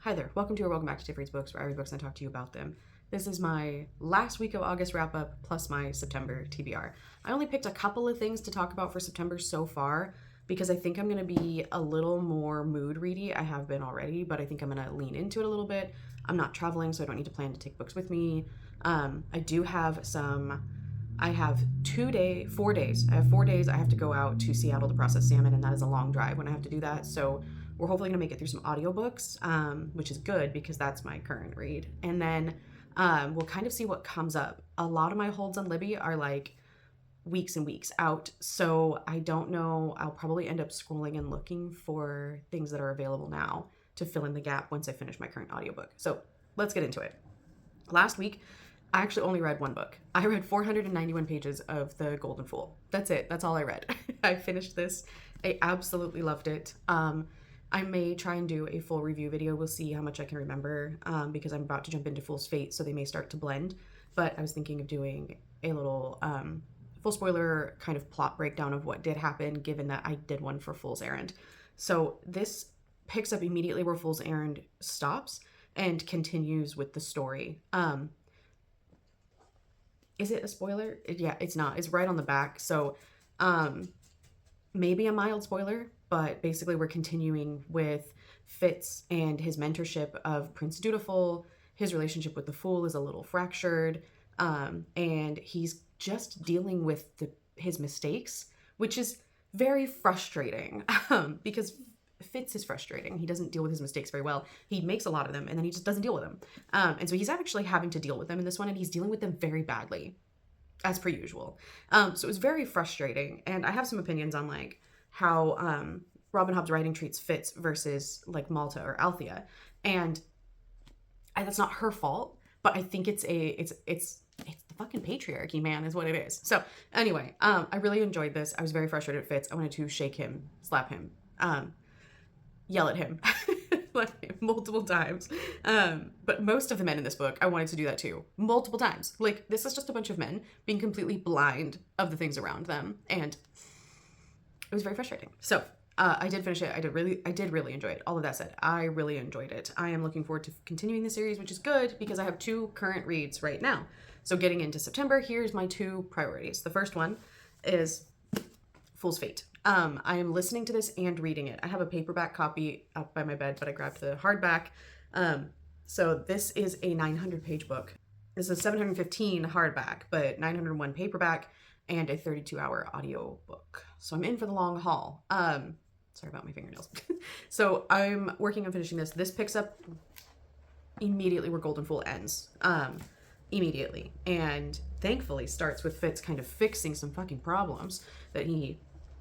Hi there, welcome to or welcome back to Tiff Reads Books, where I read books and I talk to you about them. This is my last week of August wrap up plus my September TBR. I only picked a couple of things to talk about for September so far because I think I'm going to be a little more mood ready. I have been already, but I think I'm going to lean into it a little bit. I'm not traveling, so I don't need to plan to take books with me. I do have some. I have 4 days. I have 4 days. I have to go out to Seattle to process salmon, and that is a long drive when I have to do that. So we're hopefully going to make it through some audiobooks, which is good because that's my current read. And then we'll kind of see what comes up. A lot of my holds on Libby are like weeks and weeks out. So I don't know. I'll probably end up scrolling and looking for things that are available now to fill in the gap once I finish my current audiobook. So let's get into it. Last week, I actually only read one book. I read 491 pages of The Golden Fool. That's it. That's all I read. I finished this. I absolutely loved it. I may try and do a full review video. We'll see how much I can remember because I'm about to jump into Fool's Fate, so they may start to blend. But I was thinking of doing a little full spoiler kind of plot breakdown of what did happen, given that I did one for Fool's Errand. So this picks up immediately where Fool's Errand stops and continues with the story. Is it a spoiler? Yeah, it's not. It's right on the back. So maybe a mild spoiler, but basically we're continuing with Fitz and his mentorship of Prince Dutiful. His relationship with the Fool is a little fractured, and he's just dealing with his mistakes, which is very frustrating because Fitz is frustrating. He doesn't deal with his mistakes very well. He makes a lot of them, and then he just doesn't deal with them. And so he's actually having to deal with them in this one, and he's dealing with them very badly, as per usual. So it was very frustrating, and I have some opinions on like how Robin Hobb's writing treats Fitz versus like Malta or Althea, and that's not her fault, but I think it's the fucking patriarchy, man, is what it is. So anyway, I really enjoyed this. I was very frustrated at Fitz. I wanted to shake him, slap him, yell at him like multiple times. But most of the men in this book, I wanted to do that too, multiple times. Like, this is just a bunch of men being completely blind of the things around them, and it was very frustrating. So I did finish it. I did really enjoy it. All of that said, I really enjoyed it. I am looking forward to continuing the series, which is good because I have 2 current reads right now. So getting into September, here's my 2 priorities. The first one is Fool's Fate. I am listening to this and reading it. I have a paperback copy up by my bed, but I grabbed the hardback. So this is a 900-page book. This is 715 hardback, but 901 paperback and a 32-hour audio book. So I'm in for the long haul. Sorry about my fingernails. So I'm working on finishing this. This picks up immediately where Golden Fool ends. Immediately. And thankfully starts with Fitz kind of fixing some fucking problems that he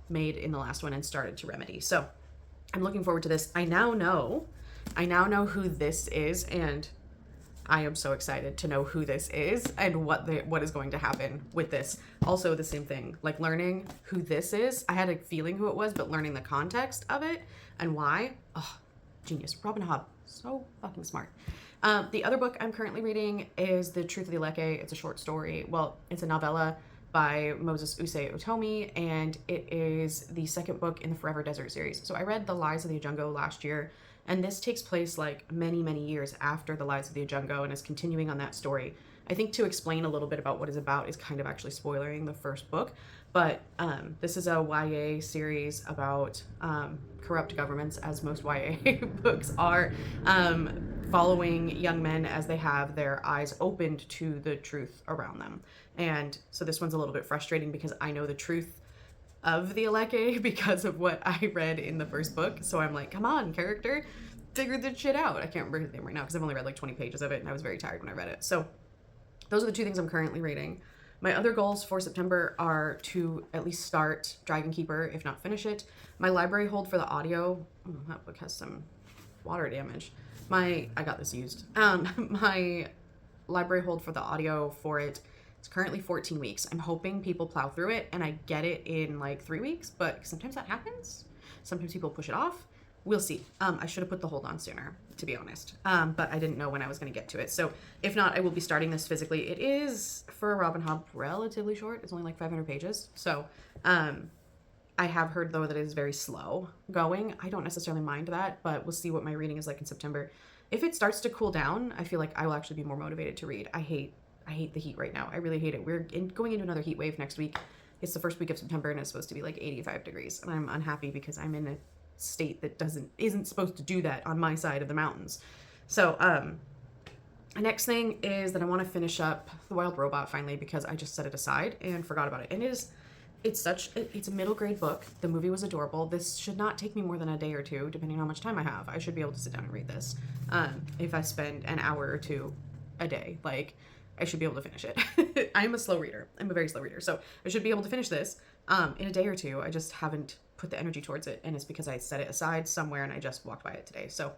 made in the last one and started to remedy. So I'm looking forward to this. I now know who this is, and I am so excited to know who this is and what is going to happen with this. Also the same thing, like learning who this is. I had a feeling who it was, but learning the context of it and why. Oh, genius. Robin Hobb, so fucking smart. The other book I'm currently reading is The Truth of the Eleke. It's a short story. Well, it's a novella by Moses Usei Otomi, and it is the second book in the Forever Desert series. So I read The Lies of the Ajungo last year, and this takes place like many, many years after The Lies of the Ajungo and is continuing on that story. I think to explain a little bit about what it's about is kind of actually spoiling the first book, but this is a YA series about corrupt governments, as most YA books are, following young men as they have their eyes opened to the truth around them. And so this one's a little bit frustrating because I know the truth of the Eleke because of what I read in the first book. So I'm like, come on, character, figure this shit out. I can't remember his name right now because I've only read like 20 pages of it and I was very tired when I read it. So those are the 2 things I'm currently reading. My other goals for September are to at least start Dragon Keeper, if not finish it. My library hold for the audio, that book has some water damage. I got this used. My library hold for the audio for it, it's currently 14 weeks. I'm hoping people plow through it and I get it in like 3 weeks, but sometimes that happens. Sometimes people push it off. We'll see. I should have put the hold on sooner, to be honest. But I didn't know when I was going to get to it. So if not, I will be starting this physically. It is, for Robin Hobb, relatively short. It's only like 500 pages. So I have heard though that it is very slow going. I don't necessarily mind that, but we'll see what my reading is like in September. If it starts to cool down, I feel like I will actually be more motivated to read. I hate the heat right now. I really hate it. Going into another heat wave next week. It's the first week of September and it's supposed to be like 85 degrees, and I'm unhappy because I'm in a state that isn't supposed to do that on my side of the mountains. So the next thing is that I want to finish up The Wild Robot finally, because I just set it aside and forgot about it. And it's a middle grade book. The movie was adorable. This should not take me more than a day or two, depending on how much time I have. I should be able to sit down and read this. If I spend an hour or two a day, like, I should be able to finish it. I'm a slow reader. I'm a very slow reader. So I should be able to finish this in a day or two. I just haven't put the energy towards it. And it's because I set it aside somewhere and I just walked by it today. So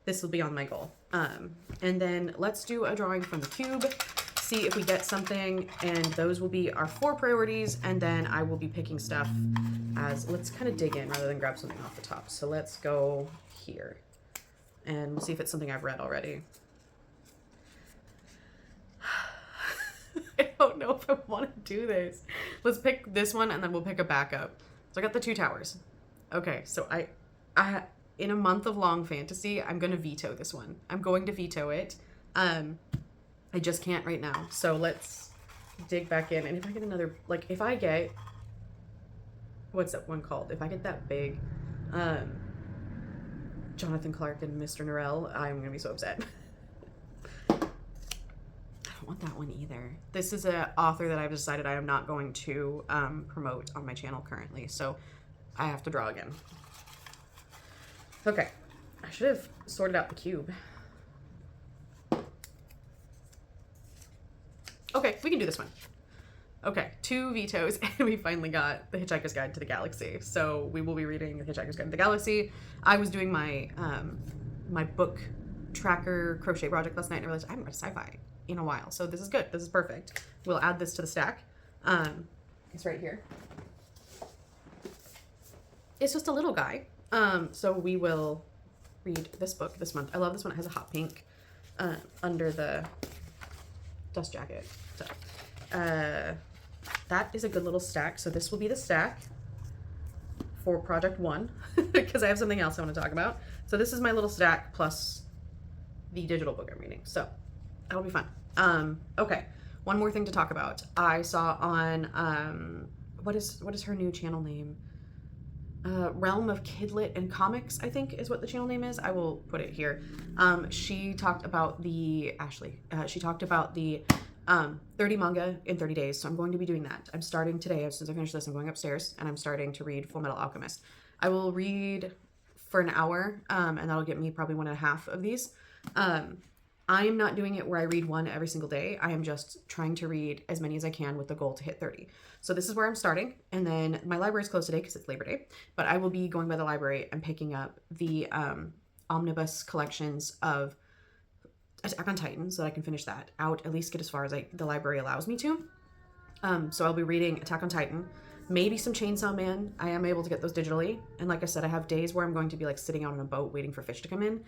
this will be on my goal. And then let's do a drawing from the cube, see if we get something, and those will be our 4 priorities. And then I will be picking stuff let's kind of dig in rather than grab something off the top. So let's go here and we'll see if it's something I've read already. I don't know if I want to do this. Let's pick this one and then we'll pick a backup. So I got the 2 towers. Okay, so I in a month of long fantasy, I'm going to veto this one. I'm going to veto it. I just can't right now. So let's dig back in. And if I get another, like, if I get, what's that one called? If I get that big Jonathan Clark and Mr. Norrell, I'm going to be so upset. I don't want that one either. This is an author that I've decided I am not going to promote on my channel currently. So I have to draw again. Okay, I should have sorted out the cube. Okay, we can do this one. Okay, 2 vetoes, and we finally got The Hitchhiker's Guide to the Galaxy. So we will be reading The Hitchhiker's Guide to the Galaxy. I was doing my my book tracker crochet project last night, and I realized I haven't read sci-fi in a while. So this is good. This is perfect. We'll add this to the stack. It's right here. It's just a little guy. So we will read this book this month. I love this one. It has a hot pink under the dust jacket. So that is a good little stack. So this will be the stack for project 1 because I have something else I want to talk about. So this is my little stack plus the digital book I'm reading. So that'll be fun. Okay. One more thing to talk about. I saw on what is her new channel name? Realm of Kidlit and Comics, I think is what the channel name is. I will put it here. She talked about she talked about the 30 manga in 30 days. So I'm going to be doing that. I'm starting today. As soon as I finish this, I'm going upstairs and I'm starting to read Full Metal Alchemist. I will read for an hour, and that'll get me probably 1.5 of these. I am not doing it where I read 1 every single day. I am just trying to read as many as I can with the goal to hit 30. So this is where I'm starting. And then my library is closed today because it's Labor Day. But I will be going by the library and picking up the omnibus collections of Attack on Titan so that I can finish that out, at least get as far as the library allows me to. So I'll be reading Attack on Titan, maybe some Chainsaw Man. I am able to get those digitally. And like I said, I have days where I'm going to be like sitting out on a boat waiting for fish to come in.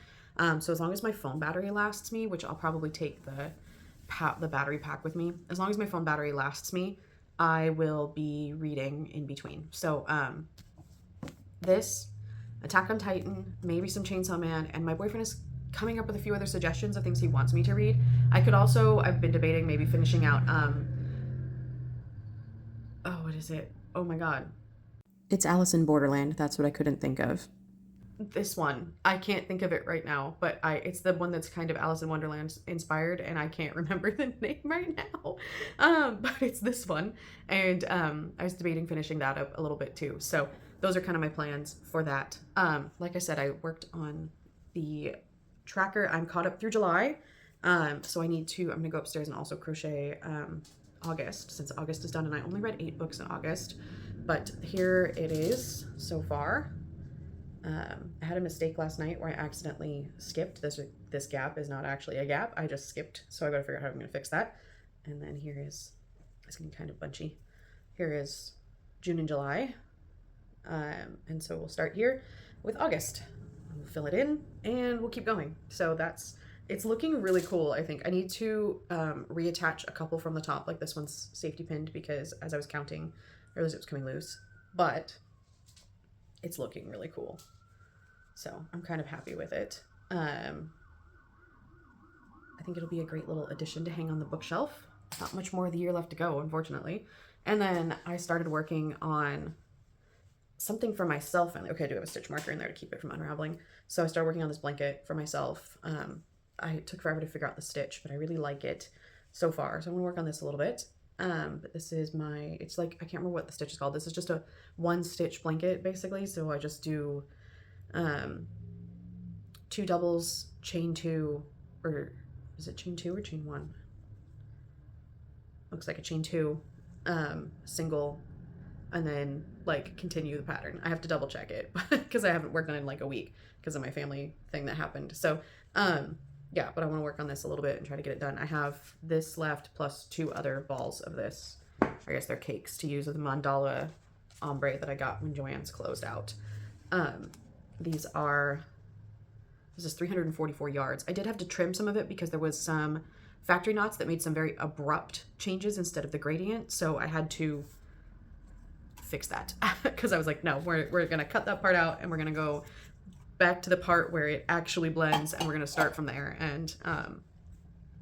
So as long as my phone battery lasts me, which I'll probably take the battery pack with me, as long as my phone battery lasts me, I will be reading in between. So this, Attack on Titan, maybe some Chainsaw Man, and my boyfriend is coming up with a few other suggestions of things he wants me to read. I've been debating maybe finishing out, what is it? Oh my God. It's Alice in Borderland. That's what I couldn't think of. This one, I can't think of it right now, but it's the one that's kind of Alice in Wonderland inspired, and I can't remember the name right now. But it's this one, and I was debating finishing that up a little bit too. So those are kind of my plans for that. Like I said, I worked on the tracker. I'm caught up through July, so I'm gonna go upstairs and also crochet August, since August is done, and I only read 8 books in August, but here it is so far. I had a mistake last night where I accidentally skipped. This gap is not actually a gap. I just skipped. So I gotta figure out how I'm gonna fix that. And then it's getting kind of bunchy. Here is June and July. And so we'll start here with August. We'll fill it in and we'll keep going. So it's looking really cool. I think I need to reattach a couple from the top. Like this one's safety pinned because as I was counting, I realized it was coming loose. But it's looking really cool. So I'm kind of happy with it. I think it'll be a great little addition to hang on the bookshelf. Not much more of the year left to go, unfortunately. And then I started working on something for myself. And okay, I do have a stitch marker in there to keep it from unraveling. So I started working on this blanket for myself. I took forever to figure out the stitch, but I really like it so far. So I'm gonna work on this a little bit. But this is it's like, I can't remember what the stitch is called. This is just a one stitch blanket basically. So I just do 2 doubles, chain 2, or is it chain 2 or chain 1? Looks like a chain 2, single, and then like continue the pattern. I have to double check it because I haven't worked on it in like a week because of my family thing that happened. So yeah, but I want to work on this a little bit and try to get it done. I have this left plus 2 other balls of this. I guess they're cakes to use with the mandala ombre that I got when Joann's closed out. This is 344 yards. I did have to trim some of it because there was some factory knots that made some very abrupt changes instead of the gradient. So I had to fix that because I was like, no, we're going to cut that part out and we're going to go back to the part where it actually blends and we're going to start from there. And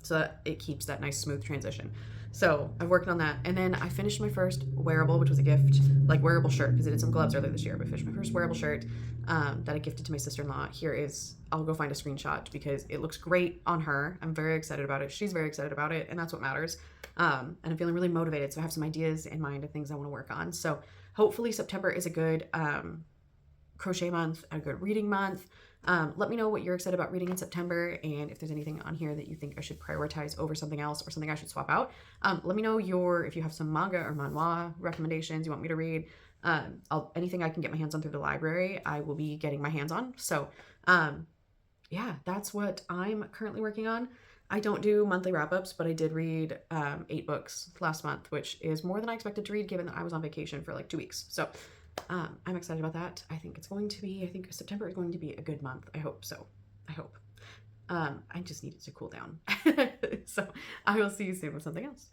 so that it keeps that nice smooth transition. So I've worked on that. And then I finished my first wearable, which was a gift, like wearable shirt, because I did some gloves earlier this year, but I finished my first wearable shirt that I gifted to my sister-in-law. I'll go find a screenshot because it looks great on her. I'm very excited about it. She's very excited about it, and that's what matters. And I'm feeling really motivated. So I have some ideas in mind of things I want to work on. So hopefully September is a good crochet month, a good reading month. Let me know what you're excited about reading in September, and if there's anything on here that you think I should prioritize over something else or something I should swap out. Let me know if you have some manga or manhwa recommendations you want me to read. Anything I can get my hands on through the library, I will be getting my hands on. So yeah, that's what I'm currently working on. I don't do monthly wrap-ups, but I did read 8 books last month, which is more than I expected to read given that I was on vacation for like 2 weeks. So I'm excited about that. I think September is going to be a good month. I hope so. I hope. I just need it to cool down. So I will see you soon with something else.